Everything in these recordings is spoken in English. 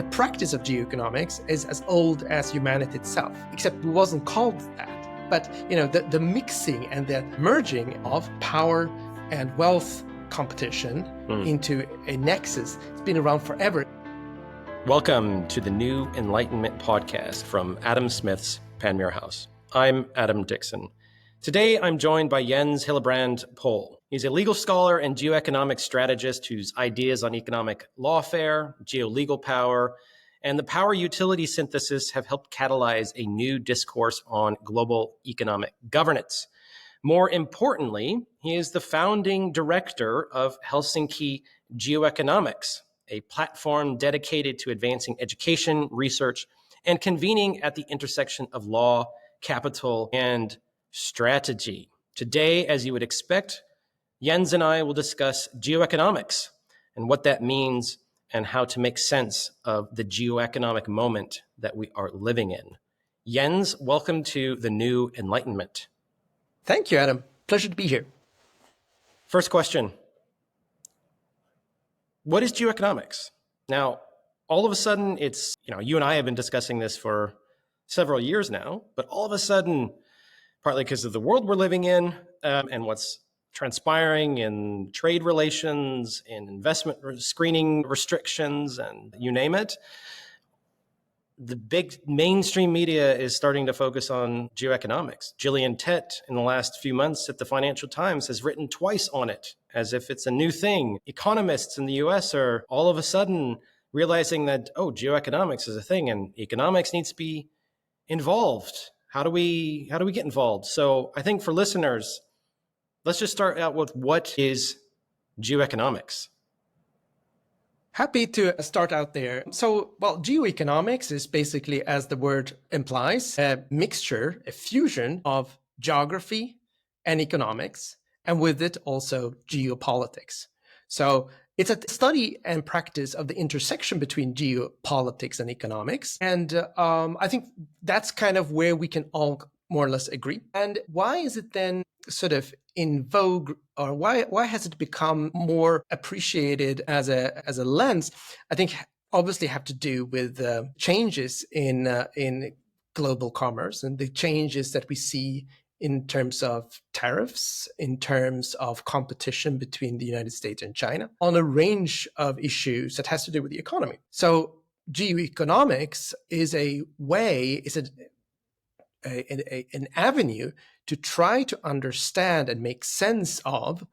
The practice of geoeconomics is as old as humanity itself, except it wasn't called that. But the mixing and the merging of power and wealth competition into a nexus has been around forever. Welcome to the New Enlightenment podcast from Adam Smith's Panmure House. I'm Adam Dixon. Today, I'm joined by Jens Hillebrand-Pohl. He's a legal scholar and geoeconomic strategist whose ideas on economic lawfare, geolegal power, and the power utility synthesis have helped catalyze a new discourse on global economic governance. More importantly, he is the founding director of Helsinki Geoeconomics, a platform dedicated to advancing education, research, and convening at the intersection of law, capital, and strategy. Today, as you would expect, Jens and I will discuss geoeconomics and what that means and how to make sense of the geoeconomic moment that we are living in. Jens, welcome to the New Enlightenment. Thank you, Adam. Pleasure to be here. First question. What is geoeconomics? Now, all of a sudden, it's, you and I have been discussing this for several years now, but all of a sudden, partly because of the world we're living in and what's transpiring in trade relations, in investment screening restrictions, and you name it, the big mainstream media is starting to focus on geoeconomics. Gillian Tett, in the last few months at the Financial Times, has written twice on it, as if it's a new thing. Economists in the US are all of a sudden realizing that, geoeconomics is a thing and economics needs to be involved. How do we get involved? So I think for listeners, let's just start out with what is geoeconomics? Happy to start out there. So, geoeconomics is basically, as the word implies, a mixture, a fusion of geography and economics, and with it also geopolitics. So it's a study and practice of the intersection between geopolitics and economics. And I think that's kind of where we can all more or less agree. And why is it then sort of in vogue, or why has it become more appreciated as a lens? I think obviously have to do with changes in global commerce and the changes that we see in terms of tariffs, in terms of competition between the United States and China, on a range of issues that has to do with the economy. So geoeconomics is an avenue to try to understand and make sense of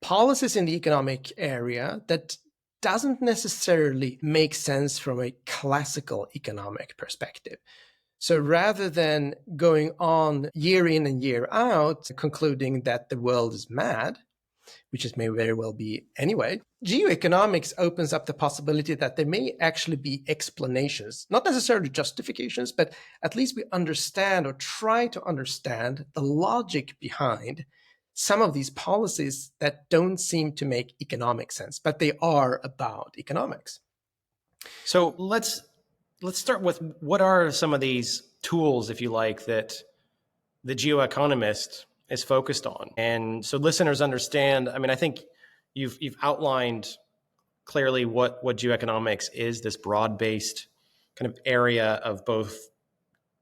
policies in the economic area that doesn't necessarily make sense from a classical economic perspective. So rather than going on year in and year out, concluding that the world is mad, which it may very well be anyway, geoeconomics opens up the possibility that there may actually be explanations, not necessarily justifications, but at least we understand or try to understand the logic behind some of these policies that don't seem to make economic sense, but they are about economics. So let's start with what are some of these tools, if you like, that the geoeconomist is focused on. And so listeners understand, I think you've outlined clearly what geoeconomics is, this broad-based kind of area of both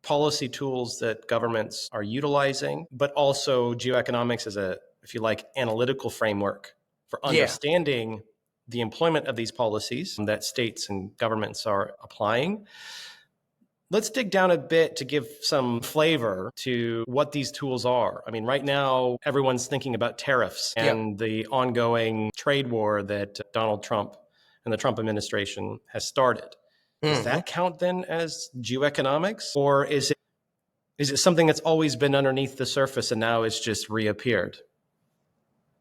policy tools that governments are utilizing, but also geoeconomics as a, if you like, analytical framework for understanding the employment of these policies that states and governments are applying. Let's dig down a bit to give some flavor to what these tools are. Right now, everyone's thinking about tariffs and the ongoing trade war that Donald Trump and the Trump administration has started. Does that count then as geoeconomics? Or is it something that's always been underneath the surface and now it's just reappeared?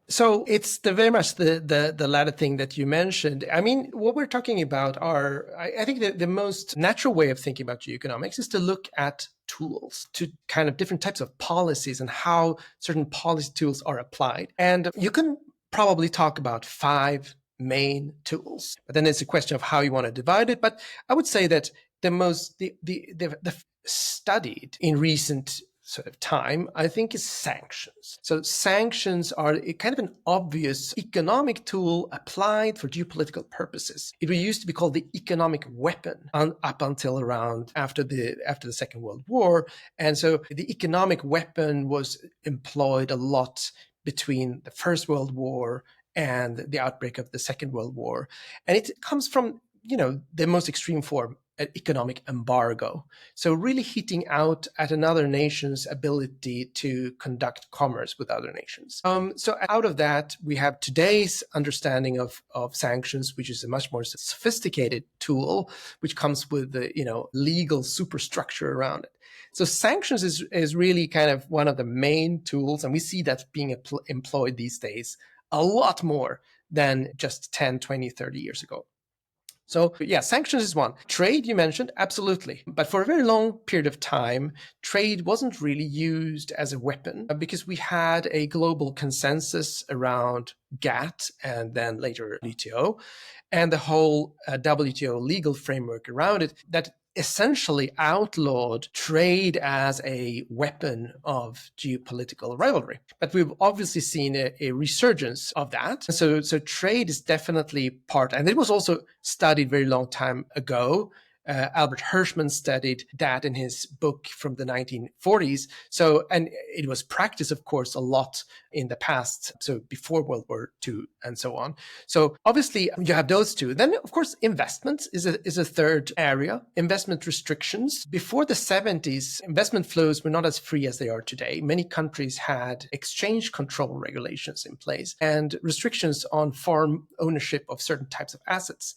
So it's very much the latter thing that you mentioned. What we're talking about are, I think the most natural way of thinking about geoeconomics is to look at tools, to kind of different types of policies and how certain policy tools are applied. And you can probably talk about 5 main tools, but then it's a question of how you want to divide it. But I would say that the studied in recent sort of time, I think, is sanctions. So sanctions are a kind of an obvious economic tool applied for geopolitical purposes. It used to be called the economic weapon up until around after the Second World War. And so the economic weapon was employed a lot between the First World War and the outbreak of the Second World War. And it comes from, the most extreme form, an economic embargo. So really hitting out at another nation's ability to conduct commerce with other nations. So out of that, we have today's understanding of sanctions, which is a much more sophisticated tool, which comes with the, legal superstructure around it. So sanctions is really kind of one of the main tools, and we see that being employed these days a lot more than just 10, 20, 30 years ago. So yeah, sanctions is one. Trade, you mentioned, absolutely. But for a very long period of time, trade wasn't really used as a weapon because we had a global consensus around GATT and then later WTO and the whole WTO legal framework around it that essentially outlawed trade as a weapon of geopolitical rivalry. But we've obviously seen a resurgence of that. So trade is definitely part, and it was also studied very long time ago. Albert Hirschman studied that in his book from the 1940s. So, and it was practiced, of course, a lot in the past, so before World War II and so on. So obviously you have those two. Then, of course, investment is a third area. Investment restrictions. Before the 70s, investment flows were not as free as they are today. Many countries had exchange control regulations in place and restrictions on foreign ownership of certain types of assets.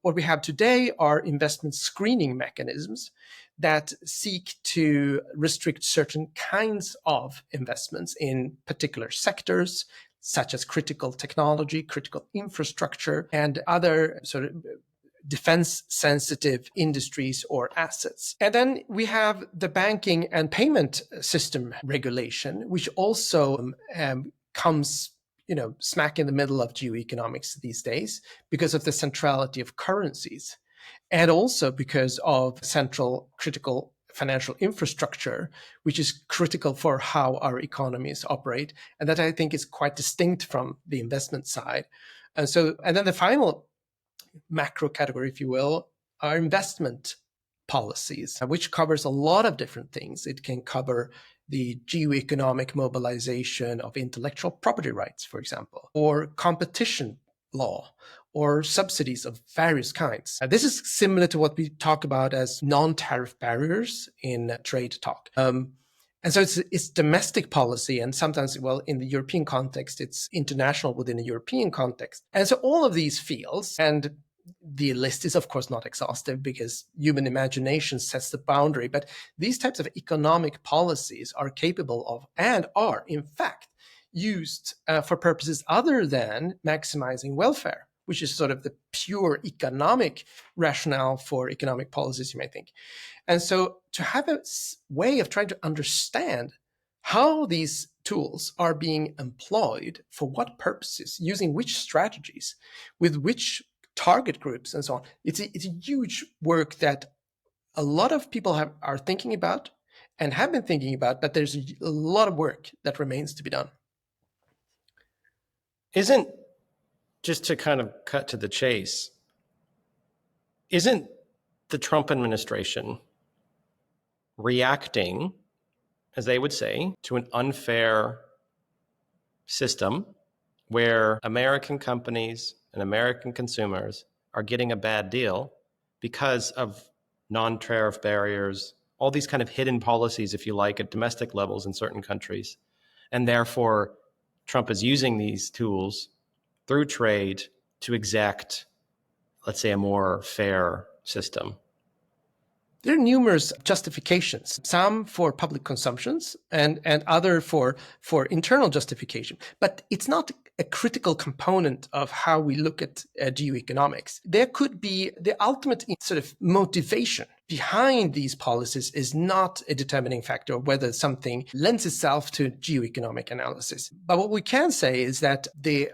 What we have today are investment screening mechanisms that seek to restrict certain kinds of investments in particular sectors, such as critical technology, critical infrastructure, and other sort of defense-sensitive industries or assets. And then we have the banking and payment system regulation, which also comes smack in the middle of geoeconomics these days because of the centrality of currencies and also because of central critical financial infrastructure, which is critical for how our economies operate. And that I think is quite distinct from the investment side. And then the final macro category, if you will, are investment policies, which covers a lot of different things. It can cover the geoeconomic mobilization of intellectual property rights, for example, or competition law, or subsidies of various kinds. This is similar to what we talk about as non-tariff barriers in trade talk. And so it's domestic policy, and sometimes, in the European context, it's international within a European context. And so all of these fields, and the list is, of course, not exhaustive because human imagination sets the boundary, but these types of economic policies are capable of and are, in fact, used for purposes other than maximizing welfare, which is sort of the pure economic rationale for economic policies, you may think. And so to have a way of trying to understand how these tools are being employed, for what purposes, using which strategies, with which target groups and so on. It's a huge work that a lot of people are thinking about and have been thinking about, but there's a lot of work that remains to be done. Isn't, just to kind of cut to the chase, isn't the Trump administration reacting, as they would say, to an unfair system where American companies and American consumers are getting a bad deal because of non-tariff barriers, all these kind of hidden policies, if you like, at domestic levels in certain countries. And therefore, Trump is using these tools through trade to exact, let's say, a more fair system. There are numerous justifications, some for public consumptions and other for internal justification. But it's not a critical component of how we look at geoeconomics. There could be the ultimate sort of motivation behind these policies is not a determining factor of whether something lends itself to geoeconomic analysis. But what we can say is that the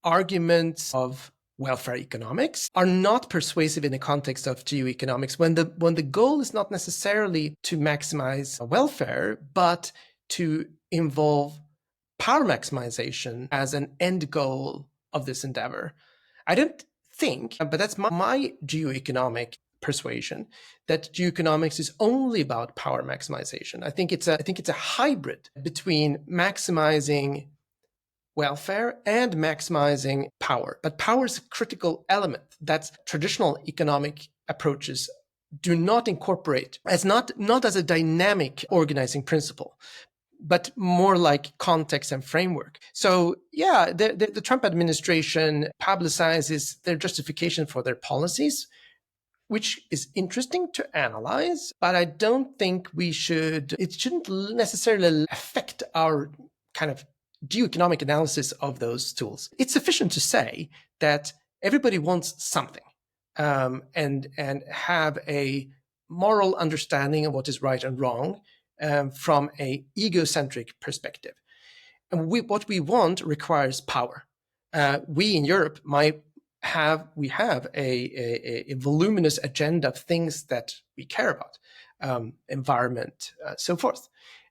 arguments of welfare economics are not persuasive in the context of geoeconomics when the goal is not necessarily to maximize welfare, but to involve power maximization as an end goal of this endeavor. I don't think, but that's my geoeconomic persuasion, that geoeconomics is only about power maximization. I think it's a hybrid between maximizing welfare and maximizing power. But power is a critical element that traditional economic approaches do not incorporate as not as a dynamic organizing principle, but more like context and framework. So yeah, the Trump administration publicizes their justification for their policies, which is interesting to analyze, but I don't think it shouldn't necessarily affect our kind of geoeconomic analysis of those tools. It's sufficient to say that everybody wants something, and have a moral understanding of what is right and wrong, from a egocentric perspective. And what we want requires power. We in Europe have a voluminous agenda of things that we care about, environment, so forth.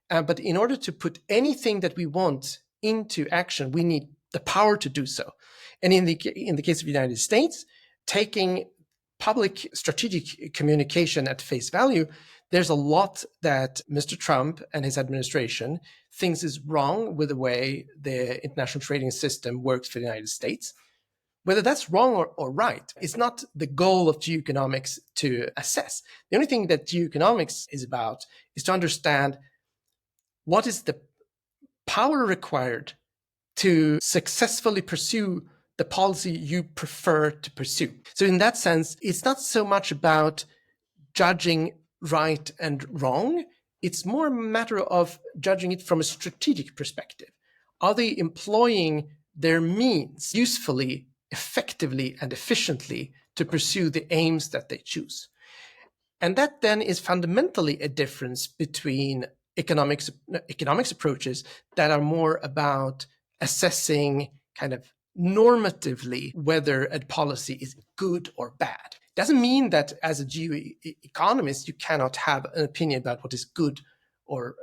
But in order to put anything that we want into action, we need the power to do so. And in the case of the United States, taking public strategic communication at face value, there's a lot that Mr. Trump and his administration thinks is wrong with the way the international trading system works for the United States. Whether that's wrong or right is not the goal of geoeconomics to assess. The only thing that geoeconomics is about is to understand what is the power required to successfully pursue the policy you prefer to pursue. So in that sense, it's not so much about judging right and wrong. It's more a matter of judging it from a strategic perspective. Are they employing their means usefully, effectively, and efficiently to pursue the aims that they choose? And that then is fundamentally a difference between economics approaches that are more about assessing kind of normatively whether a policy is good or bad. Doesn't mean that as a geoeconomist you cannot have an opinion about what is good or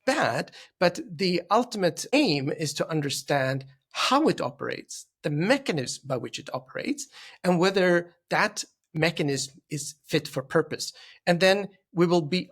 bad, but the ultimate aim is to understand how it operates, the mechanism by which it operates, and whether that mechanism is fit for purpose. And then we will be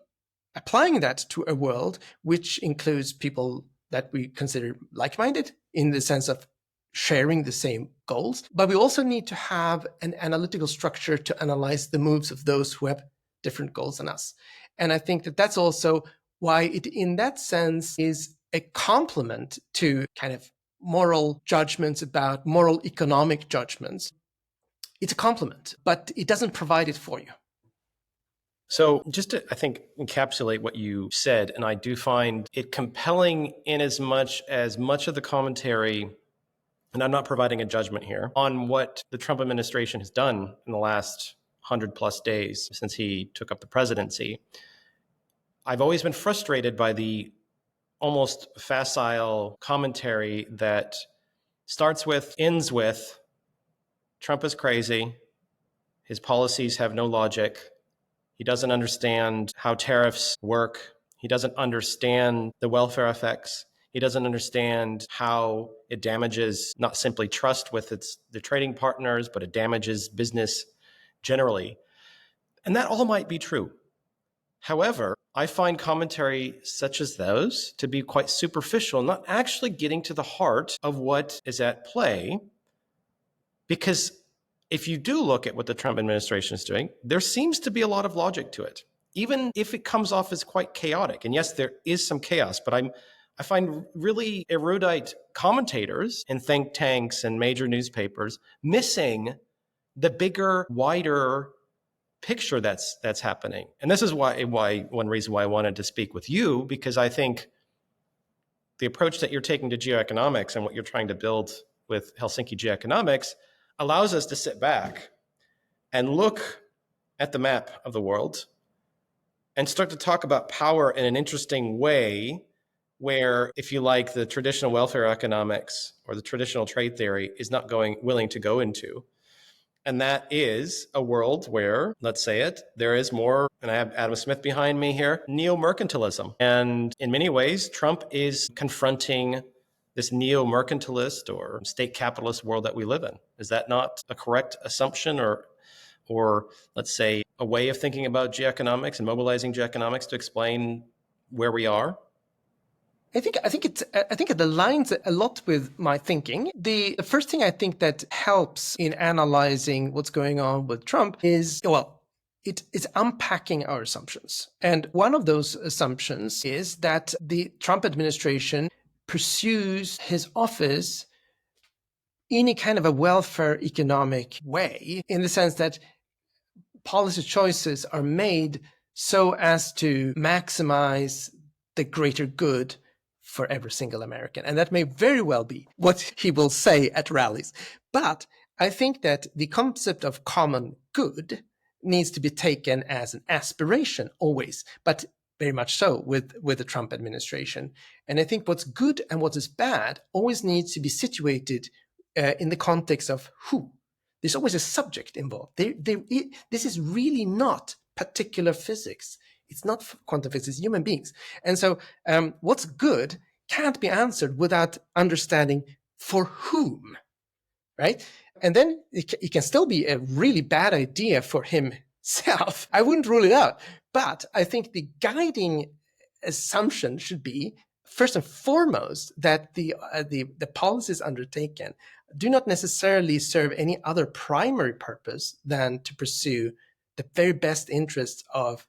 applying that to a world which includes people that we consider like-minded in the sense of sharing the same goals. But we also need to have an analytical structure to analyze the moves of those who have different goals than us. And I think that that's also why it, in that sense, is a complement to kind of moral judgments about moral economic judgments. It's a complement, but it doesn't provide it for you. So just to, I think, encapsulate what you said, and I do find it compelling in as much of the commentary, and I'm not providing a judgment here, on what the Trump administration has done in the last 100 plus days since he took up the presidency. I've always been frustrated by the almost facile commentary that ends with, Trump is crazy, his policies have no logic, he doesn't understand how tariffs work, he doesn't understand the welfare effects, he doesn't understand how it damages not simply trust with the trading partners, but it damages business generally. And that all might be true. However, I find commentary such as those to be quite superficial, not actually getting to the heart of what is at play. Because if you do look at what the Trump administration is doing, there seems to be a lot of logic to it, even if it comes off as quite chaotic. And yes, there is some chaos, but I find really erudite commentators in think tanks and major newspapers missing the bigger, wider picture that's happening. And this is why one reason why I wanted to speak with you, because I think the approach that you're taking to geoeconomics and what you're trying to build with Helsinki Geoeconomics allows us to sit back and look at the map of the world and start to talk about power in an interesting way, where, if you like, the traditional welfare economics or the traditional trade theory is not willing to go into. And that is a world where, let's say it, there is more, and I have Adam Smith behind me here, neo-mercantilism. And in many ways, Trump is confronting this neo-mercantilist or state capitalist world that we live in. Is that not a correct assumption or let's say a way of thinking about geoeconomics and mobilizing geoeconomics to explain where we are? I think it aligns a lot with my thinking. The first thing I think that helps in analyzing what's going on with Trump is, well, it's unpacking our assumptions. And one of those assumptions is that the Trump administration pursues his office in a kind of a welfare economic way, in the sense that policy choices are made so as to maximize the greater good for every single American. And that may very well be what he will say at rallies. But I think that the concept of common good needs to be taken as an aspiration always, but very much so with the Trump administration. And I think what's good and what is bad always needs to be situated in the context of who. There's always a subject involved. This is really not particular physics. It's not quantum physics, it's human beings. And so what's good can't be answered without understanding for whom, right? And then it can still be a really bad idea for himself. I wouldn't rule it out. But I think the guiding assumption should be, first and foremost, that the policies undertaken do not necessarily serve any other primary purpose than to pursue the very best interests of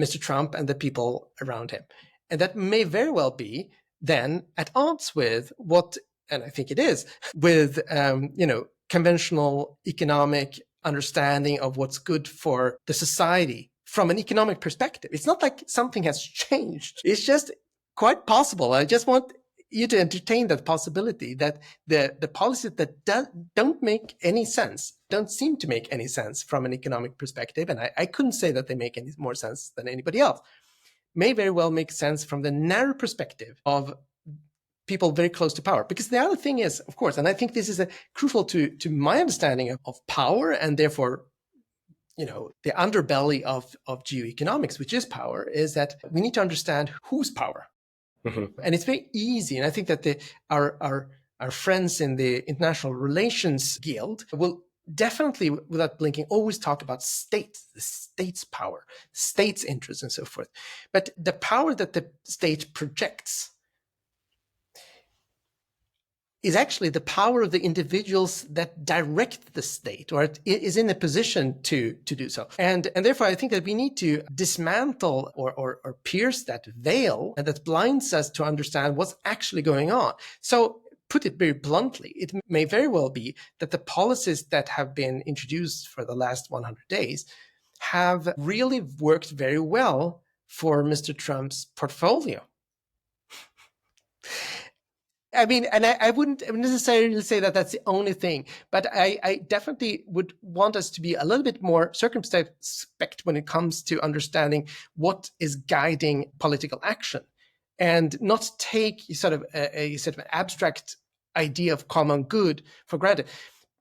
Mr. Trump and the people around him. And that may very well be then at odds with what, and I think it is, with conventional economic understanding of what's good for the society from an economic perspective. It's not like something has changed. It's just quite possible. I just want you to entertain that possibility that the policies that don't make any sense, don't seem to make any sense from an economic perspective, and I couldn't say that they make any more sense than anybody else, may very well make sense from the narrow perspective of people very close to power. Because the other thing is, of course, and I think this is crucial to my understanding of power, and therefore, the underbelly of geoeconomics, which is power, is that we need to understand whose power. Mm-hmm. And it's very easy. And I think that our friends in the International Relations Guild will definitely, without blinking, always talk about states, the state's power, state's interests, and so forth. But the power that the state projects is actually the power of the individuals that direct the state, or is in a position to do so. And therefore, I think that we need to dismantle or pierce that veil that blinds us to understand what's actually going on. So, put it very bluntly, it may very well be that the policies that have been introduced for the last 100 days have really worked very well for Mr. Trump's portfolio. I mean, and I wouldn't necessarily say that that's the only thing, but I definitely would want us to be a little bit more circumspect when it comes to understanding what is guiding political action, and not take sort of a sort of abstract idea of common good for granted.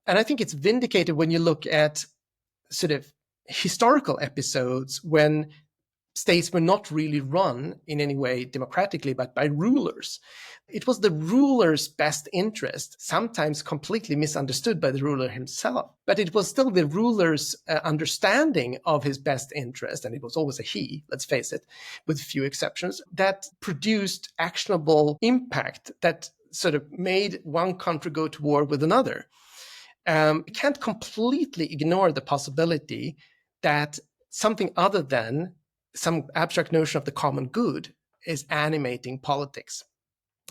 And I think it's vindicated when you look at sort of historical episodes when states were not really run in any way democratically, but by rulers. It was the ruler's best interest, sometimes completely misunderstood by the ruler himself, but it was still the ruler's understanding of his best interest, and it was always a he, let's face it, with few exceptions, that produced actionable impact that sort of made one country go to war with another. You can't completely ignore the possibility that something other than some abstract notion of the common good is animating politics.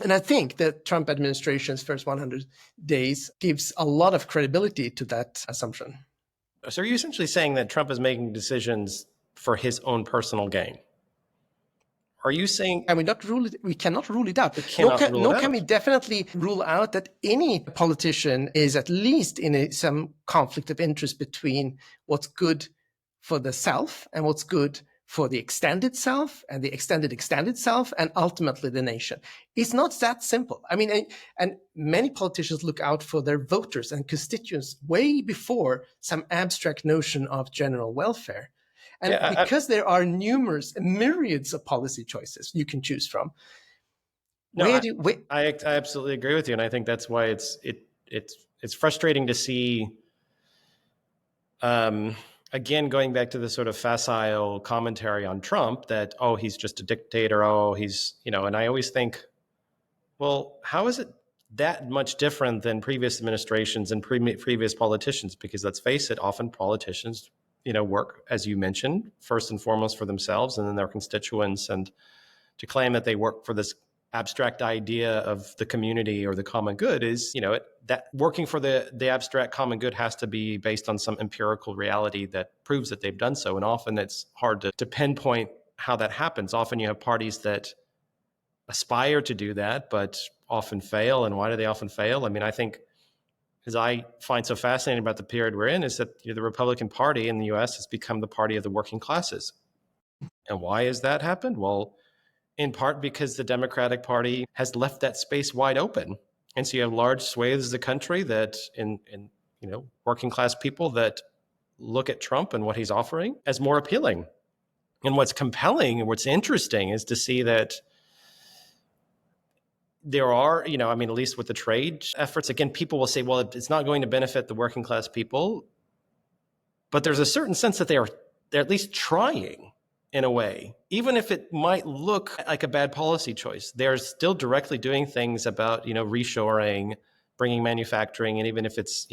And I think the Trump administration's first 100 days gives a lot of credibility to that assumption. So are you essentially saying that Trump is making decisions for his own personal gain? Are you saying... I mean, we cannot rule it out. Nor can we definitely rule out that any politician is at least in some conflict of interest between what's good for the self and what's good for the extended self and the extended self and ultimately the nation. It's not that simple. I mean, and many politicians look out for their voters and constituents way before some abstract notion of general welfare. And because there are myriads of policy choices you can choose from. I absolutely agree with you. And I think that's why it's frustrating to see, again, going back to the sort of facile commentary on Trump that, oh, he's just a dictator. Oh, he's, and I always think, well, how is it that much different than previous administrations and previous politicians? Because let's face it, often politicians, work, as you mentioned, first and foremost for themselves and then their constituents. And to claim that they work for this abstract idea of the community or the common good is, that working for the abstract common good has to be based on some empirical reality that proves that they've done so. And often it's hard to pinpoint how that happens. Often you have parties that aspire to do that, but often fail. And why do they often fail? I mean, I think, as I find so fascinating about the period we're in, is that the Republican Party in the US has become the party of the working classes. And why has that happened? Well, in part because the Democratic Party has left that space wide open. And so you have large swathes of the country that in working class people that look at Trump and what he's offering as more appealing. And what's compelling and what's interesting is to see that there are, at least with the trade efforts, again, people will say, well, it's not going to benefit the working class people. But there's a certain sense that they're at least trying in a way, even if it might look like a bad policy choice. They're still directly doing things about, reshoring, bringing manufacturing, and even if it's,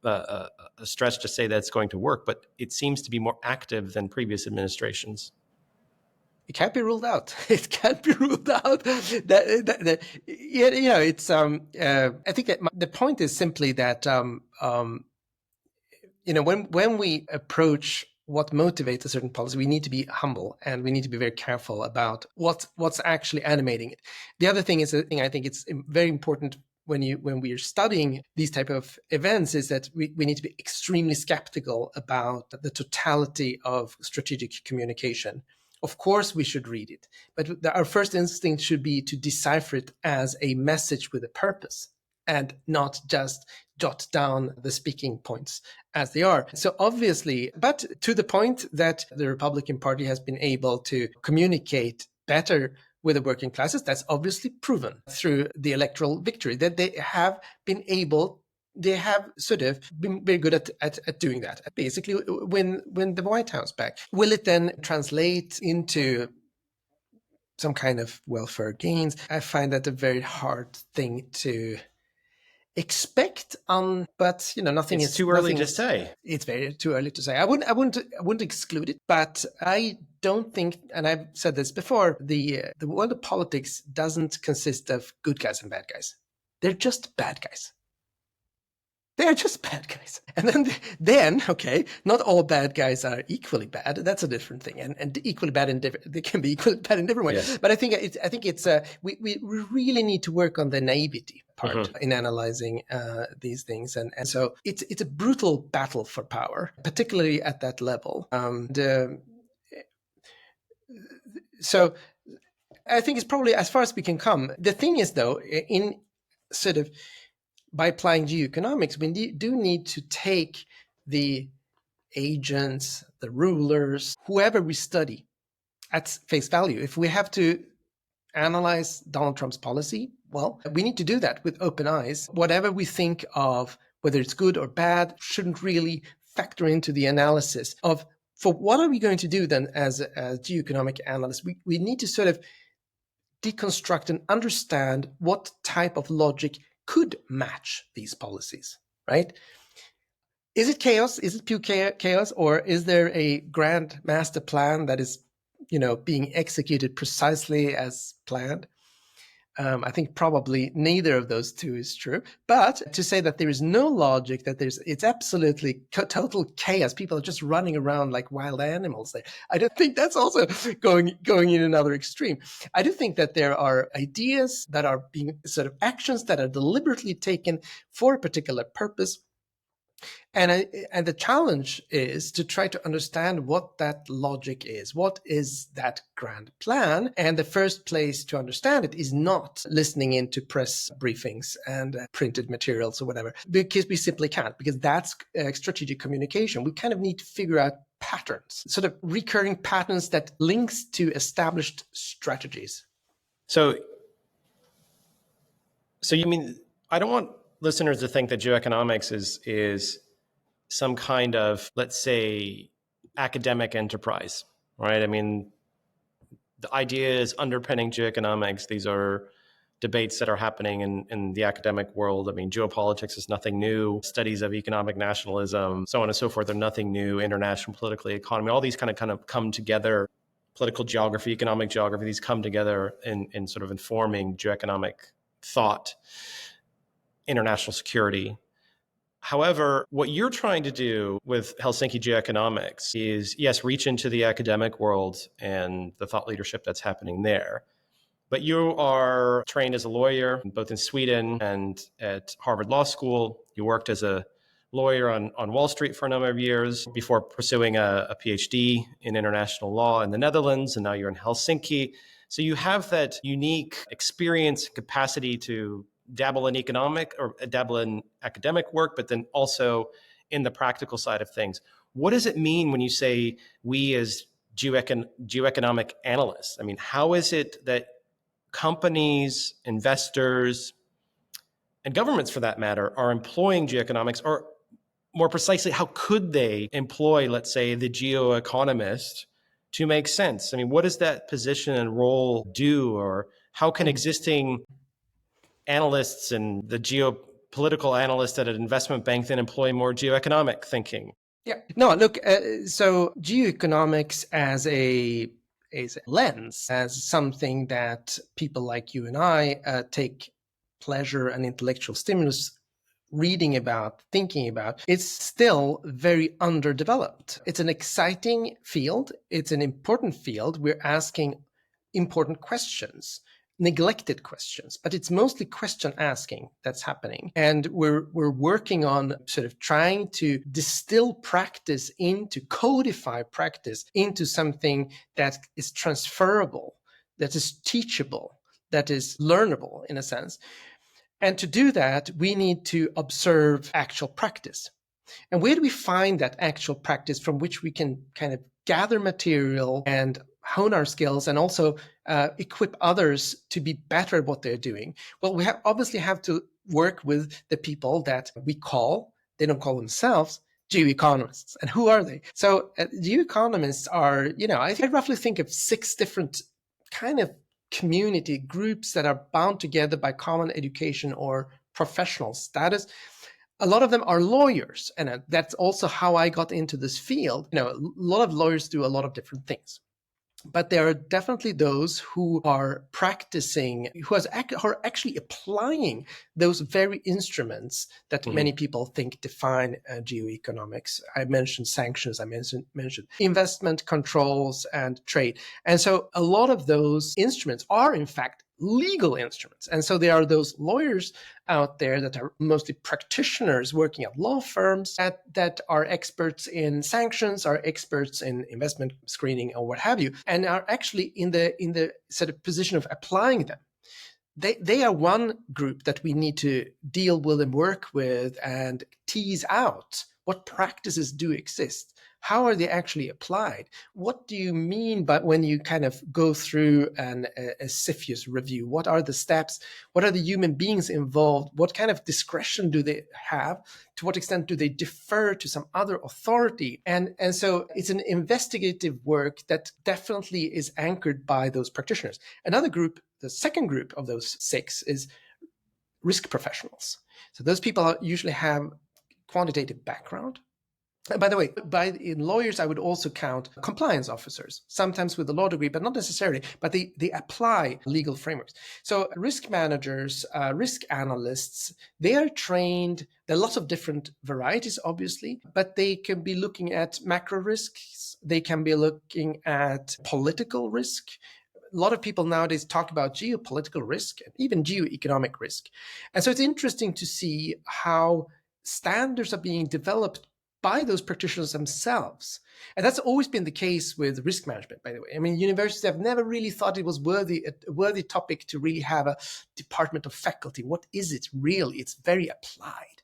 a stretch to say that it's going to work, but it seems to be more active than previous administrations. It can't be ruled out. It can't be ruled out. It's. I think that the point is simply that when we approach what motivates a certain policy, we need to be humble and we need to be very careful about what's actually animating it. The other thing is, I think it's very important when we are studying these type of events, is that we need to be extremely skeptical about the totality of strategic communication. Of course, we should read it, but our first instinct should be to decipher it as a message with a purpose and not just jot down the speaking points as they are. So obviously, but to the point that the Republican Party has been able to communicate better with the working classes, that's obviously proven through the electoral victory, that they have sort of been very good at doing that. Basically, win the White House back. Will it then translate into some kind of welfare gains? I find that a very hard thing to expect on, but nothing is too early to say. It's very too early to say. I wouldn't exclude it, but I don't think, and I've said this before, the world of politics doesn't consist of good guys and bad guys. They're just bad guys. They're just bad guys. And then okay, not all bad guys are equally bad. That's a different thing. And equally bad they can be equally bad in different ways. Yes. But I think it's we really need to work on the naivety part in analyzing these things. And so it's a brutal battle for power, particularly at that level. So I think it's probably as far as we can come. The thing is, though, in sort of by applying geoeconomics, we do need to take the agents, the rulers, whoever we study at face value. If we have to analyze Donald Trump's policy, well, we need to do that with open eyes. Whatever we think of, whether it's good or bad, shouldn't really factor into the analysis of, for what are we going to do then as geoeconomic analysts? We need to sort of deconstruct and understand what type of logic could match these policies, right? Is it chaos? Is it pure chaos? Or is there a grand master plan that is, being executed precisely as planned? I think probably neither of those two is true. But to say that there is no logic, that it's absolutely total chaos, people are just running around like wild animals there, I don't think that's also going in another extreme. I do think that there are ideas that are being sort of actions that are deliberately taken for a particular purpose, And the challenge is to try to understand what that logic is. What is that grand plan? And the first place to understand it is not listening into press briefings and printed materials or whatever, because we simply can't, because that's strategic communication. We kind of need to figure out patterns, sort of recurring patterns that links to established strategies. So you mean, I don't want listeners to think that geoeconomics is some kind of, let's say, academic enterprise, right? I mean, the ideas underpinning geoeconomics, these are debates that are happening in the academic world. I mean, geopolitics is nothing new. Studies of economic nationalism, so on and so forth, are nothing new. International political economy, all these kind of come together. Political geography, economic geography, these come together in sort of informing geoeconomic thought, international security. However, what you're trying to do with Helsinki Geoeconomics is, yes, reach into the academic world and the thought leadership that's happening there. But you are trained as a lawyer, both in Sweden and at Harvard Law School. You worked as a lawyer on Wall Street for a number of years before pursuing a PhD in international law in the Netherlands, and now you're in Helsinki. So you have that unique experience, capacity to dabble in economic or dabble in academic work, but then also in the practical side of things. What does it mean when you say we as geoeconomic analysts? I mean, how is it that companies, investors, and governments for that matter are employing geoeconomics? Or more precisely, how could they employ, let's say, the geoeconomist to make sense? I mean, what does that position and role do? Or how can existing analysts and the geopolitical analysts at an investment bank then employ more geoeconomic thinking? Yeah. No, look, so geoeconomics as a lens, as something that people like you and I take pleasure and intellectual stimulus reading about, thinking about, it's still very underdeveloped. It's an exciting field. It's an important field. We're asking important questions, neglected questions, but it's mostly question asking that's happening. And we're working on sort of trying to distill practice into, codify practice into something that is transferable, that is teachable, that is learnable in a sense. And to do that, we need to observe actual practice. And where do we find that actual practice from which we can kind of gather material and hone our skills and also equip others to be better at what they're doing? Well, we obviously have to work with the people that we call, they don't call themselves, geoeconomists. And who are they? So geoeconomists are, I roughly think of 6 different kind of community groups that are bound together by common education or professional status. A lot of them are lawyers, and that's also how I got into this field. A lot of lawyers do a lot of different things. But there are definitely those who are practicing, who are actually applying those very instruments that many people think define geoeconomics. I mentioned sanctions, I mentioned investment controls and trade. And so a lot of those instruments are in fact legal instruments. And so there are those lawyers out there that are mostly practitioners working at law firms that are experts in sanctions, are experts in investment screening or what have you, and are actually in the sort of position of applying them. They are one group that we need to deal with and work with and tease out what practices do exist. How are they actually applied? What do you mean by when you kind of go through a CFIUS review? What are the steps? What are the human beings involved? What kind of discretion do they have? To what extent do they defer to some other authority? And so it's an investigative work that definitely is anchored by those practitioners. Another group, the second group of those 6, is risk professionals. So those people usually have quantitative background. By the way, in lawyers, I would also count compliance officers, sometimes with a law degree, but not necessarily, but they apply legal frameworks. So risk managers, risk analysts, they are trained. There are lots of different varieties, obviously, but they can be looking at macro risks. They can be looking at political risk. A lot of people nowadays talk about geopolitical risk and even geoeconomic risk. And so it's interesting to see how standards are being developed by those practitioners themselves. And that's always been the case with risk management, by the way. I mean, universities have never really thought it was a worthy topic to really have a department of faculty. What is it really? It's very applied.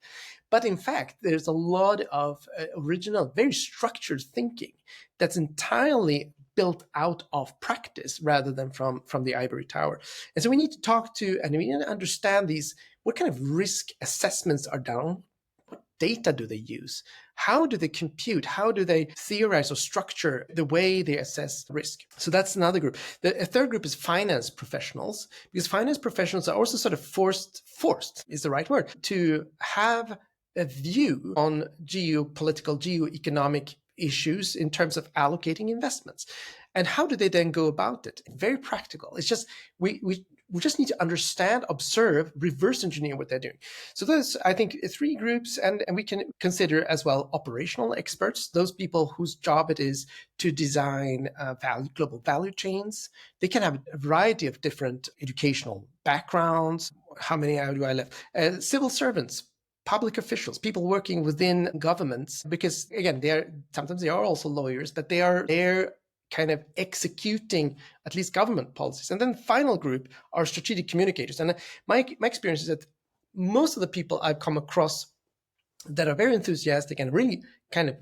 But in fact, there's a lot of original, very structured thinking that's entirely built out of practice rather than from the ivory tower. And so we need to talk to, and we need to understand these, what kind of risk assessments are done? What data do they use? How do they compute? How do they theorize or structure the way they assess risk? So that's another group. A third group is finance professionals, because finance professionals are also sort of forced is the right word, to have a view on geopolitical, geoeconomic issues in terms of allocating investments. And how do they then go about it? Very practical. It's just, we just need to understand, observe, reverse engineer what they're doing. So those, I think, three groups, and we can consider as well operational experts, those people whose job it is to design global value chains. They can have a variety of different educational backgrounds. How many do I left? Civil servants, public officials, people working within governments, because again, sometimes they are also lawyers, but they're kind of executing at least government policies. And then the final group are strategic communicators. And my experience is that most of the people I've come across that are very enthusiastic and really kind of,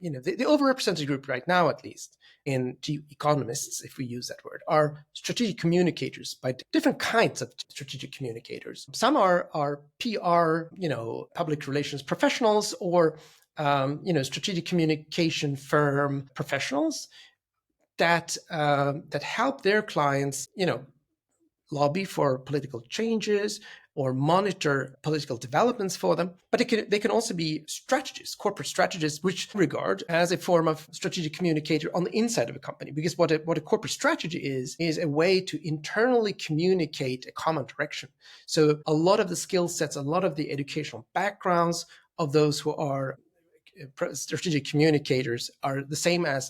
the overrepresented group right now, at least in geoeconomists, if we use that word, are strategic communicators, by different kinds of strategic communicators. Some are PR, public relations professionals, or strategic communication firm professionals that help their clients, lobby for political changes or monitor political developments for them. But they can also be strategists, corporate strategists, which regard as a form of strategic communicator on the inside of a company. Because what a corporate strategy is a way to internally communicate a common direction. So a lot of the skill sets, a lot of the educational backgrounds of those who are strategic communicators are the same as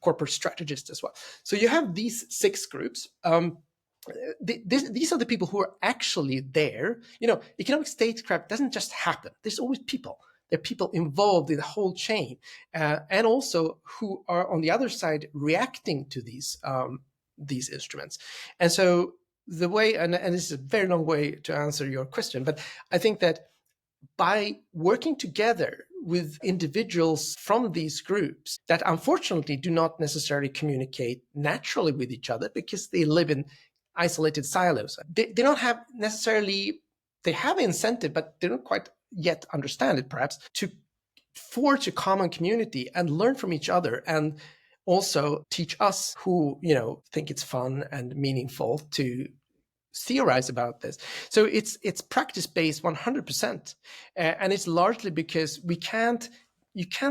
corporate strategists as well. So you have these six groups. These are the people who are actually there. Economic statecraft doesn't just happen. There's always people. There are people involved in the whole chain, and also who are on the other side reacting to these instruments. And so the way, and this is a very long way to answer your question, but I think that by working together with individuals from these groups that unfortunately do not necessarily communicate naturally with each other because they live in isolated silos. They don't have necessarily, they have incentive, but they don't quite yet understand it perhaps, to forge a common community and learn from each other, and also teach us who, think it's fun and meaningful to theorize about this. So it's practice-based 100%. And it's largely because you can't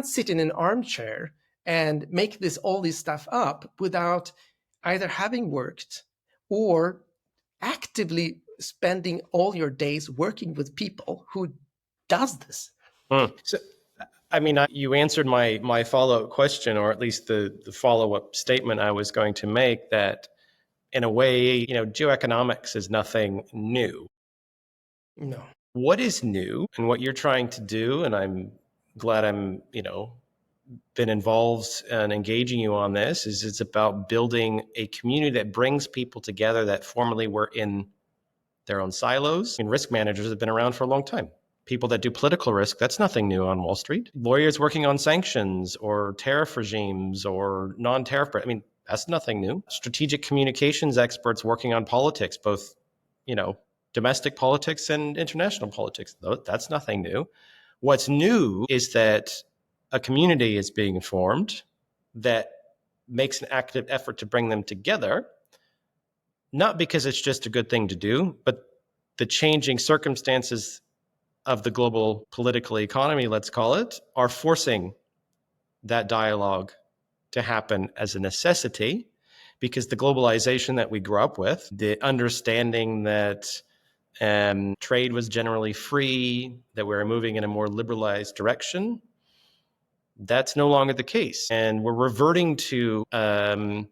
sit in an armchair and make all this stuff up without either having worked or actively spending all your days working with people who does this. So, you answered my follow-up question, or at least the follow-up statement I was going to make, that in a way, geoeconomics is nothing new. No. What is new, and what you're trying to do, and I'm glad I'm, been involved and engaging you on this, is it's about building a community that brings people together that formerly were in their own silos. And risk managers have been around for a long time. People that do political risk, that's nothing new on Wall Street. Lawyers working on sanctions or tariff regimes or non-tariff, that's nothing new. Strategic communications experts working on politics, both, domestic politics and international politics, that's nothing new. What's new is that a community is being formed that makes an active effort to bring them together, not because it's just a good thing to do, but the changing circumstances of the global political economy, let's call it, are forcing that dialogue to happen as a necessity, because the globalization that we grew up with, the understanding that trade was generally free, that we were moving in a more liberalized direction, that's no longer the case. And we're reverting to a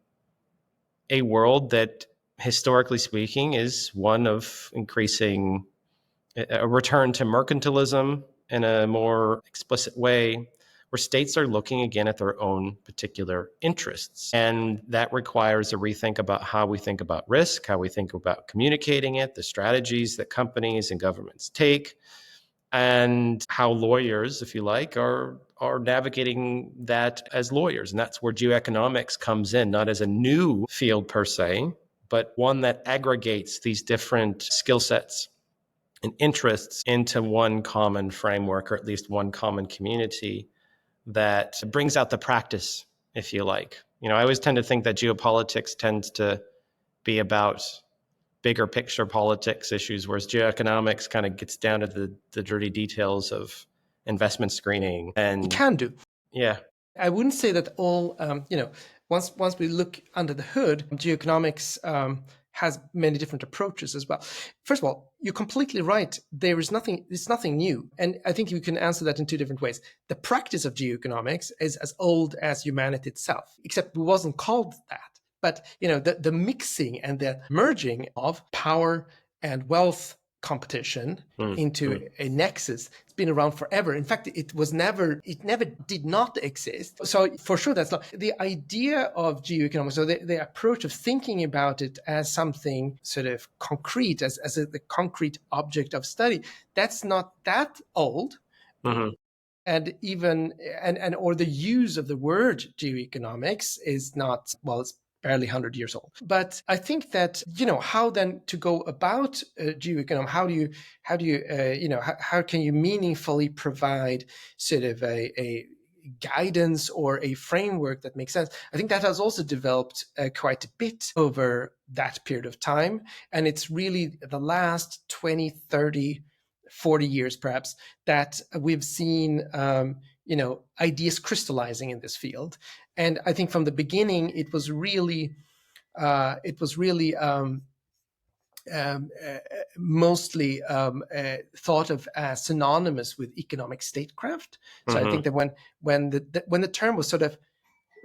world that, historically speaking, is one of increasing a return to mercantilism, in a more explicit way, where states are looking again at their own particular interests. And that requires a rethink about how we think about risk, how we think about communicating it, the strategies that companies and governments take, and how lawyers, if you like, are navigating that as lawyers. And that's where geoeconomics comes in, not as a new field per se, but one that aggregates these different skill sets and interests into one common framework, or at least one common community that brings out the practice, if you like. I always tend to think that geopolitics tends to be about bigger picture politics issues, whereas geoeconomics kind of gets down to the dirty details of investment screening. And It can do. Yeah. I wouldn't say that all, once we look under the hood, geoeconomics has many different approaches as well. First of all, you're completely right. It's nothing new. And I think you can answer that in two different ways. The practice of geoeconomics is as old as humanity itself, except it wasn't called that. But, the mixing and the merging of power and wealth competition into a nexus. It's been around forever. In fact, it never did not exist. So for sure, that's not the idea of geoeconomics. So the approach of thinking about it as something sort of concrete, as the concrete object of study, that's not that old. Mm-hmm. And even or the use of the word geoeconomics is not, well, it's barely 100 years old. But I think that, how then to go about geoeconomics, how can you meaningfully provide sort of a guidance or a framework that makes sense? I think that has also developed quite a bit over that period of time. And it's really the last 20, 30, 40 years perhaps that we've seen ideas crystallizing in this field. And I think from the beginning it was really mostly thought of as synonymous with economic statecraft. So I think that when the term was sort of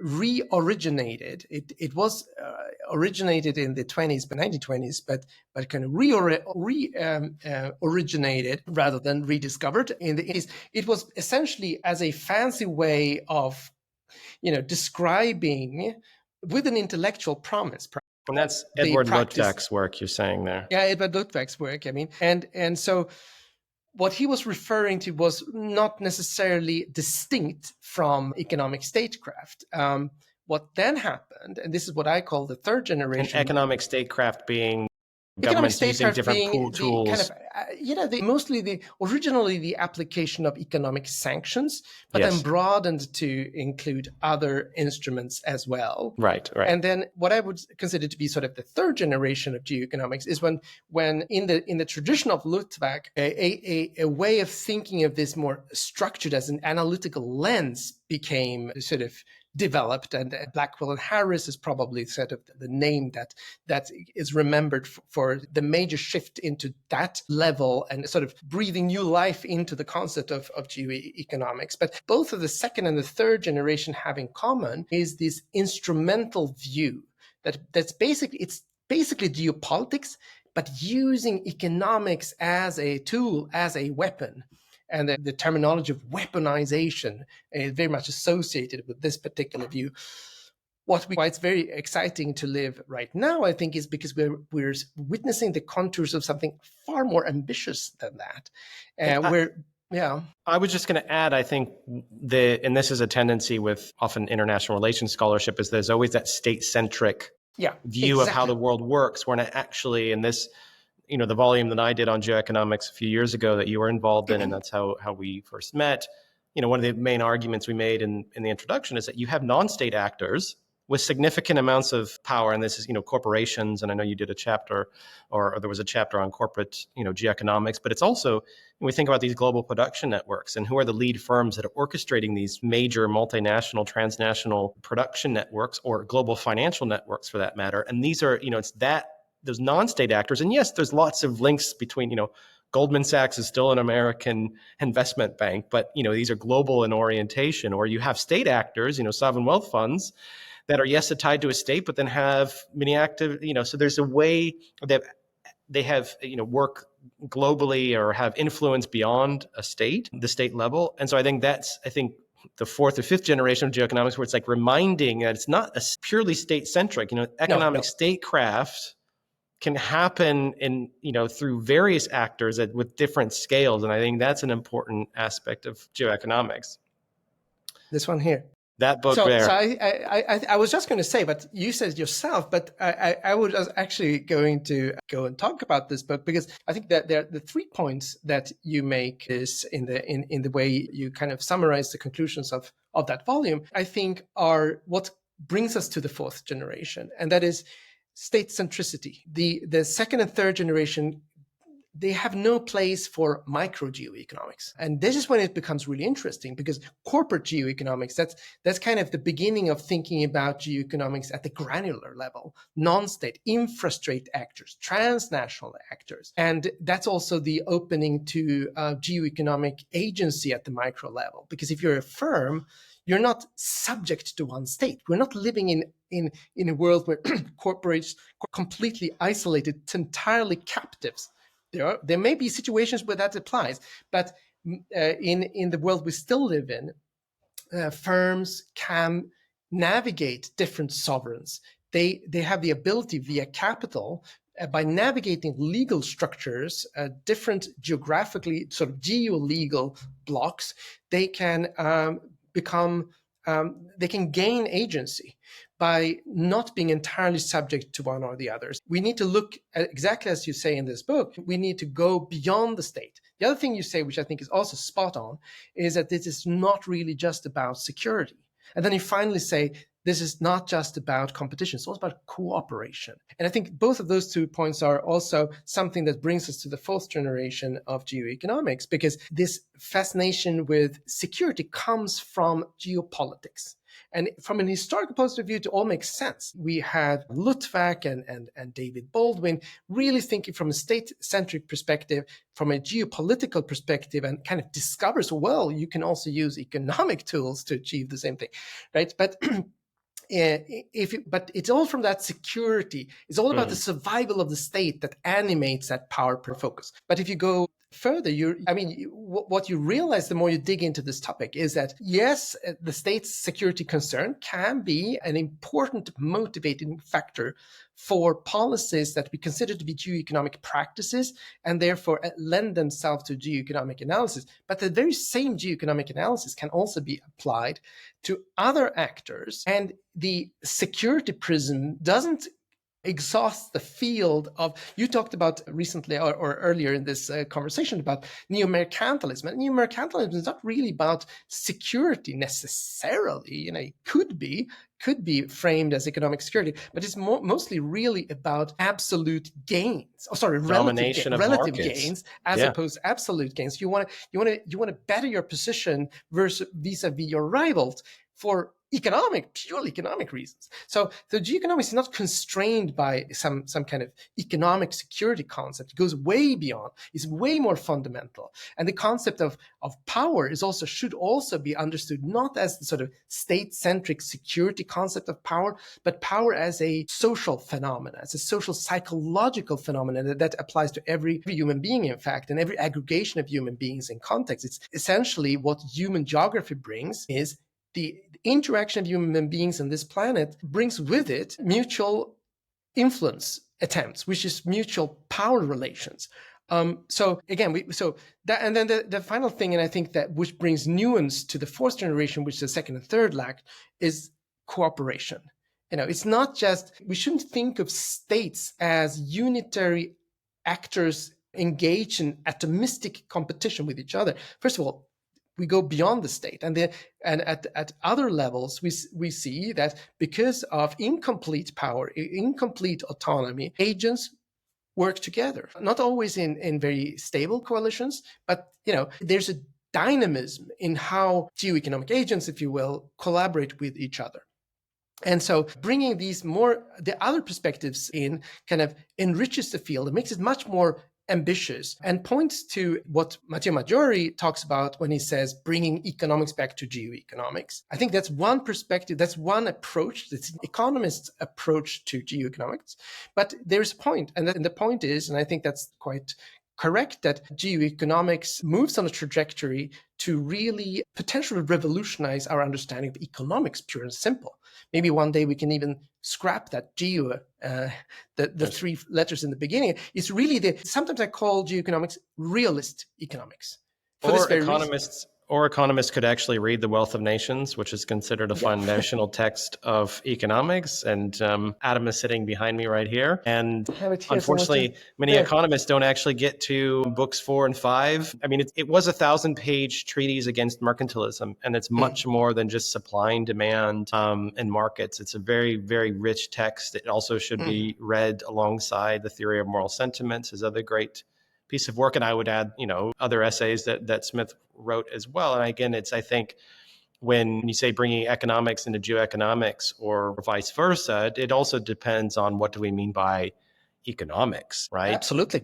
re-originated, it was originated in the 1920s, but kind of originated rather than rediscovered in the 80s. It was essentially as a fancy way of describing with an intellectual promise. And that's Edward Luttwak's work you're saying there. Yeah, Edward Luttwak's work. I mean, and so what he was referring to was not necessarily distinct from economic statecraft. What then happened, and this is what I call the third generation. And economic statecraft being governments using different pool tools. Originally the application of economic sanctions, but then broadened to include other instruments as well. Right. And then what I would consider to be sort of the third generation of geoeconomics is when in the tradition of Luttwak, a way of thinking of this more structured as an analytical lens became sort of developed, and Blackwell and Harris is probably sort of the name that is remembered for the major shift into that level and sort of breathing new life into the concept of geoeconomics. But both of the second and the third generation have in common is this instrumental view that's basically geopolitics, but using economics as a tool, as a weapon. And the terminology of weaponization is very much associated with this particular view. Why it's very exciting to live right now, I think, is because we're witnessing the contours of something far more ambitious than that. I was just going to add, I think, and this is a tendency with often international relations scholarship, is there's always that state-centric view of how the world works, when actually in this, the volume that I did on geoeconomics a few years ago that you were involved in, and that's how we first met. One of the main arguments we made in the introduction is that you have non-state actors with significant amounts of power, and this is, corporations, and I know you did a chapter, or there was a chapter on corporate, geoeconomics, but it's also, when we think about these global production networks and who are the lead firms that are orchestrating these major multinational, transnational production networks, or global financial networks for that matter, and these are, it's those non-state actors. And yes, there's lots of links between, Goldman Sachs is still an American investment bank, but, these are global in orientation. Or you have state actors, sovereign wealth funds that are, tied to a state, but then have many active, so there's a way that they have, work globally or have influence beyond a state, the state level. And so I think that's, the fourth or fifth generation of geoeconomics, where it's like reminding that it's not a purely state-centric, economic statecraft can happen through various actors with different scales. And I think that's an important aspect of geoeconomics. This one here. That book so, there. So I was just going to say, but you said yourself, but I was actually going to go and talk about this book, because I think that the 3 points that you make is in the way you kind of summarize the conclusions of that volume, I think are what brings us to the fourth generation. And that is state centricity. The second and third generation, they have no place for micro geoeconomics. And this is when it becomes really interesting, because corporate geoeconomics, that's kind of the beginning of thinking about geoeconomics at the granular level, non-state, infra-state actors, transnational actors. And that's also the opening to geoeconomic agency at the micro level. Because if you're a firm, you're not subject to one state. We're not living in a world where corporates are completely isolated, entirely captives. There may be situations where that applies, but in the world we still live in, firms can navigate different sovereigns. They have the ability via capital, by navigating legal structures, different geographically sort of geo-legal blocks, they can they can gain agency by not being entirely subject to one or the others. We need to look at, exactly as you say in this book, we need to go beyond the state. The other thing you say, which I think is also spot on, is that this is not really just about security. And then you finally say, this is not just about competition, it's also about cooperation. And I think both of those 2 points are also something that brings us to the fourth generation of geoeconomics, because this fascination with security comes from geopolitics. And from an historical point of view, it all makes sense. We have Luttwak and David Baldwin really thinking from a state-centric perspective, from a geopolitical perspective, and kind of discovers, well, you can also use economic tools to achieve the same thing, right? But but it's all from that security. It's all about the survival of the state that animates that power focus. But if you go further, what you realize the more you dig into this topic is that, yes, the state's security concern can be an important motivating factor for policies that we consider to be geoeconomic practices, and therefore lend themselves to geoeconomic analysis. But the very same geoeconomic analysis can also be applied to other actors, and the security prism doesn't exhaust the field of, you talked about recently or earlier in this conversation about neo-mercantilism. And neo-mercantilism is not really about security necessarily. It could be framed as economic security, but it's mostly really about absolute gains. Relative gains as opposed to absolute gains. You want to better your position vis-a-vis your rivals for purely economic reasons. So the geoeconomics is not constrained by some kind of economic security concept. It goes way beyond. It's way more fundamental. And the concept of power should also be understood not as the sort of state-centric security concept of power, but power as a social phenomenon, as a social psychological phenomenon that applies to every human being, in fact, and every aggregation of human beings in context. It's essentially what human geography brings is the interaction of human beings on this planet brings with it mutual influence attempts, which is mutual power relations. So again, the final thing, and I think that which brings nuance to the fourth generation, which the second and third lack, is cooperation. It's not just, we shouldn't think of states as unitary actors engaged in atomistic competition with each other. First of all, we go beyond the state, and at other levels, we see that because of incomplete power, incomplete autonomy, agents work together. Not always in very stable coalitions, but there's a dynamism in how geoeconomic agents, if you will, collaborate with each other. And so bringing the other perspectives in kind of enriches the field. It makes it much more ambitious, and points to what Matteo Maggiore talks about when he says bringing economics back to geoeconomics. I think that's one perspective, that's one approach, that's an economist's approach to geoeconomics. But there's a point, and the point is, and I think that's quite correct that geoeconomics moves on a trajectory to really potentially revolutionize our understanding of economics, pure and simple. Maybe one day we can even scrap that geo, the three letters in the beginning. It's really sometimes I call geoeconomics realist economics. For this very reason. Or economists could actually read The Wealth of Nations, which is considered a foundational text of economics. And Adam is sitting behind me right here. And unfortunately, many economists don't actually get to books 4 and 5. I mean, it was a 1,000-page treatise against mercantilism, and it's much more than just supply and demand and markets. It's a very, very rich text. It also should be read alongside The Theory of Moral Sentiments, his other great piece of work. And I would add, other essays that Smith wrote as well. And again, I think when you say bringing economics into geoeconomics or vice versa, it also depends on what do we mean by economics, right? Absolutely.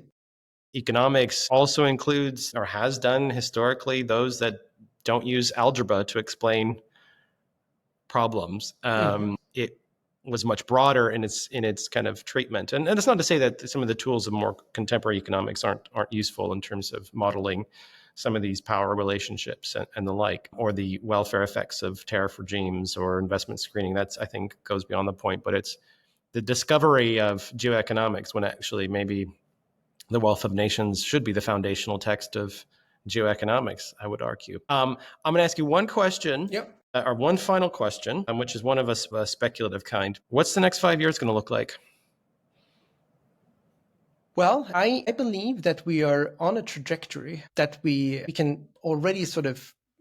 Economics also includes, or has done historically, those that don't use algebra to explain problems. It was much broader in its kind of treatment. And it's not to say that some of the tools of more contemporary economics aren't useful in terms of modeling some of these power relationships and the like, or the welfare effects of tariff regimes or investment screening. That's, I think, goes beyond the point. But it's the discovery of geoeconomics when actually maybe The Wealth of Nations should be the foundational text of geoeconomics, I would argue. I'm going to ask you one question. Yep. Or one final question, which is one of a speculative kind. What's the next 5 years going to look like? Well, I believe that we are on a trajectory that we can already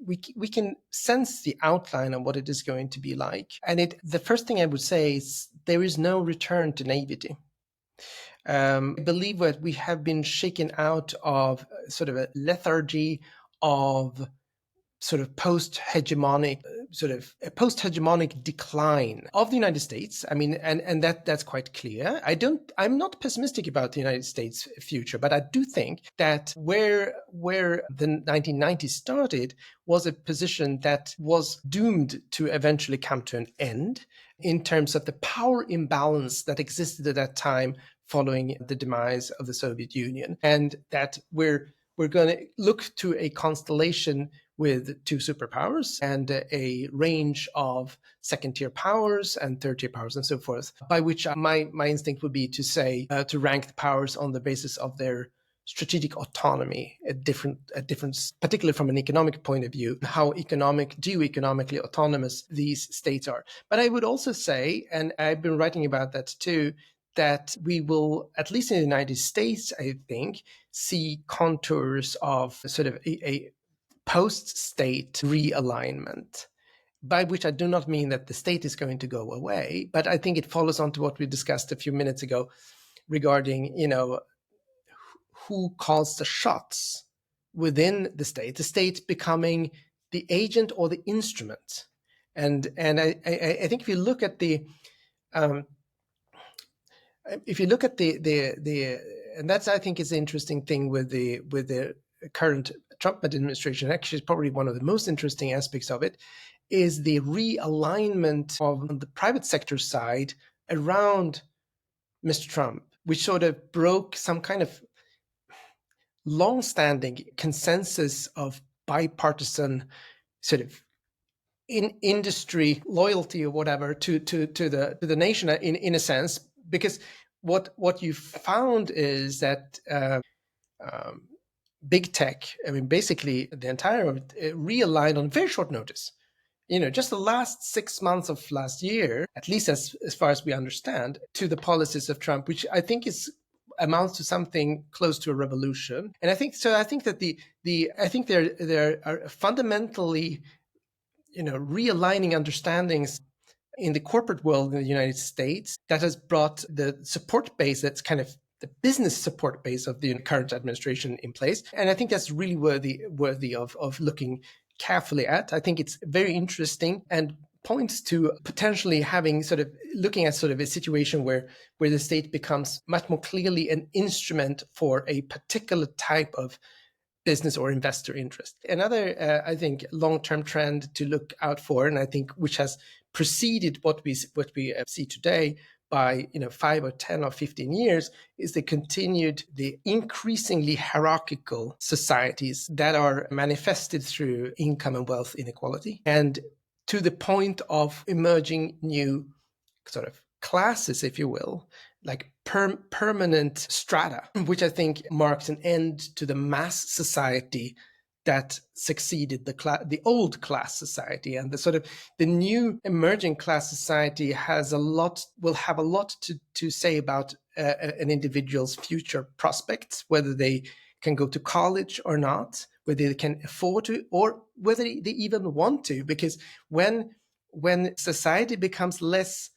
we can sense the outline of what it is going to be like. And the first thing I would say is there is no return to naivety. I believe that we have been shaken out of sort of a lethargy of sort of post-hegemonic decline of the United States. I mean, and that's quite clear. I'm not pessimistic about the United States' future, but I do think that where the 1990s started was a position that was doomed to eventually come to an end in terms of the power imbalance that existed at that time following the demise of the Soviet Union, and that we're going to look to a constellation with 2 superpowers and a range of second-tier powers and third-tier powers and so forth, by which my instinct would be to say, to rank the powers on the basis of their strategic autonomy, a difference, particularly from an economic point of view, how geoeconomically autonomous these states are. But I would also say, and I've been writing about that too, that we will, at least in the United States, I think, see contours of sort of a post-state realignment, by which I do not mean that the state is going to go away, but I think it follows on to what we discussed a few minutes ago regarding, who calls the shots within the state becoming the agent or the instrument. And I think if you look at the and that's, I think, is the interesting thing with the current Trump administration, actually is probably one of the most interesting aspects of it, is the realignment of the private sector side around Mr. Trump, which sort of broke some kind of long-standing consensus of bipartisan sort of in industry loyalty or whatever to the nation in a sense, because what you found is that big tech, I mean, basically the entire of it realigned on very short notice. Just the last 6 months of last year, at least as far as we understand, to the policies of Trump, which I think amounts to something close to a revolution. And I think so. I think that I think there are fundamentally, realigning understandings in the corporate world in the United States that has brought the support base that's kind of the business support base of the current administration in place. And I think that's really worthy of looking carefully at. I think it's very interesting and points to potentially looking at sort of a situation where the state becomes much more clearly an instrument for a particular type of business or investor interest. Another, I think, long-term trend to look out for, and I think which has preceded what we see today, by 5 or 10 or 15 years is the increasingly hierarchical societies that are manifested through income and wealth inequality, and to the point of emerging new sort of classes, if you will, like permanent strata, which I think marks an end to the mass society that succeeded the old class society. And the new emerging class society will have a lot to say about an individual's future prospects, whether they can go to college or not, whether they can afford to, or whether they even want to. Because when society becomes less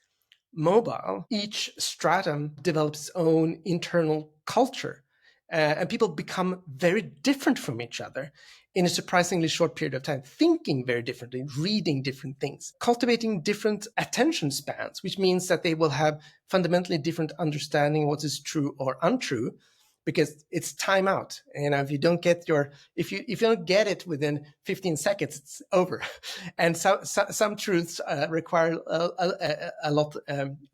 mobile, each stratum develops its own internal culture, and people become very different from each other in a surprisingly short period of time, thinking very differently, reading different things, cultivating different attention spans, which means that they will have fundamentally different understanding of what is true or untrue, because it's time out. If you don't get if you don't get it within 15 seconds, it's over. And some truths require a lot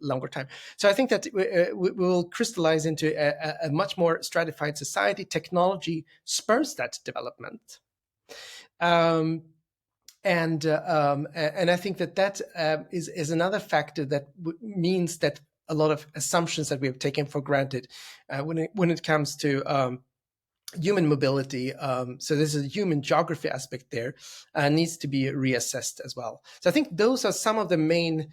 longer time. So I think that we will crystallize into a much more stratified society. Technology spurs that development. And I think that is another factor that means that a lot of assumptions that we have taken for granted when it comes to human mobility. So there's a human geography aspect there, needs to be reassessed as well. So I think those are some of the main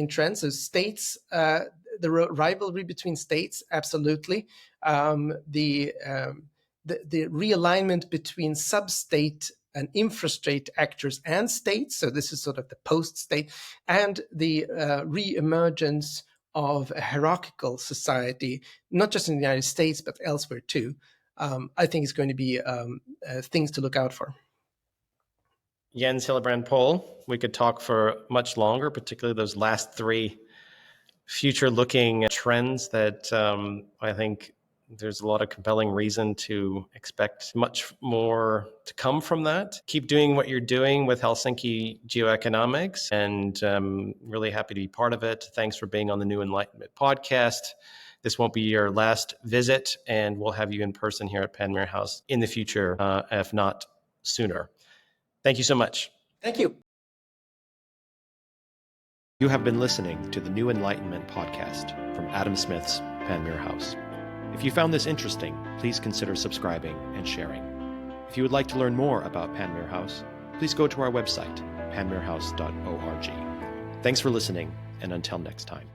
trends. So states, the rivalry between states, absolutely. The realignment between sub-state and infrastate actors and states. So this is sort of the post-state, and the re-emergence of a hierarchical society, not just in the United States, but elsewhere too. I think is going to be things to look out for. Jens Hillebrand-Pohl, we could talk for much longer, particularly those last three future-looking trends that I think there's a lot of compelling reason to expect much more to come from that. Keep doing what you're doing with Helsinki Geoeconomics, and really happy to be part of it. Thanks for being on the New Enlightenment podcast. This won't be your last visit, and we'll have you in person here at Panmure House in the future, if not sooner. Thank you so much. Thank you. You have been listening to the New Enlightenment podcast from Adam Smith's Panmure House. If you found this interesting, please consider subscribing and sharing. If you would like to learn more about Panmure House, please go to our website, panmurehouse.org. Thanks for listening, and until next time.